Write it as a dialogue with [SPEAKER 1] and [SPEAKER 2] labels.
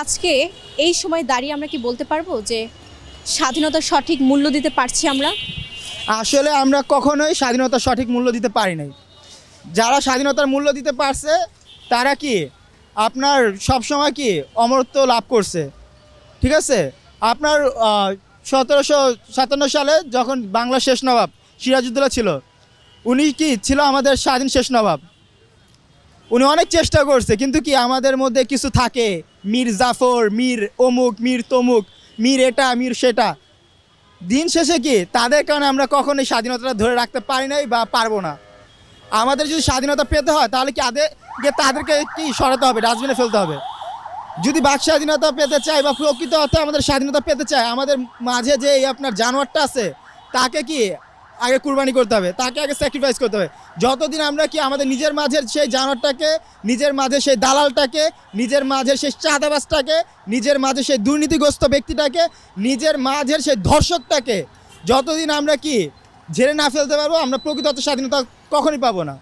[SPEAKER 1] আজকে এই সময় দাঁড়িয়ে আমরা কি বলতে পারবো যে স্বাধীনতার সঠিক মূল্য দিতে পারছি আমরা?
[SPEAKER 2] আসলে আমরা কখনোই স্বাধীনতার সঠিক মূল্য দিতে পারি নাই। যারা স্বাধীনতার মূল্য দিতে পারছে তারা কি আপনার সবসময় কি অমরত্ব লাভ করছে। ঠিক আছে, আপনার 1757 সালে যখন বাংলার শেষ নবাব সিরাজউদ্দৌলা ছিল, উনি কি ছিল আমাদের স্বাধীন শেষ নবাব। উনি অনেক চেষ্টা করছে, কিন্তু কি আমাদের মধ্যে কিছু থাকে, মীর জাফর, মীর অমুক, মীর তমুক, মীর এটা, মীর সেটা। দিন শেষে কি তাদের কারণে আমরা কখনোই স্বাধীনতাটা ধরে রাখতে পারি নাই বা পারবো না। আমাদের যদি স্বাধীনতা পেতে হয় তাহলে কি তাদেরকে কি সরাতে হবে, ডাস্টবিনে ফেলতে হবে। যদি বাক স্বাধীনতা পেতে চাই বা প্রকৃত অর্থে আমাদের স্বাধীনতা পেতে চাই, আমাদের মাঝে যে এই আপনার জানোয়ারটা আছে তাকে কি আগে কুরবানি করতে হবে, তাকে আগে স্যাক্রিফাইস করতে হবে। যতদিন আমরা কি আমাদের নিজের মাঝের সেই জানোয়ারটাকে, নিজের মাঝে সেই দালালটাকে, নিজের মাঝের সেই চাঁদাবাজটাকে, নিজের মাঝে সেই দুর্নীতিগ্রস্ত ব্যক্তিটাকে, নিজের মাঝের সেই ধর্ষকটাকে যতদিন আমরা কি ঝেড়ে না ফেলতে পারবো, আমরা প্রকৃত অর্থে স্বাধীনতা কখনই পাবো না।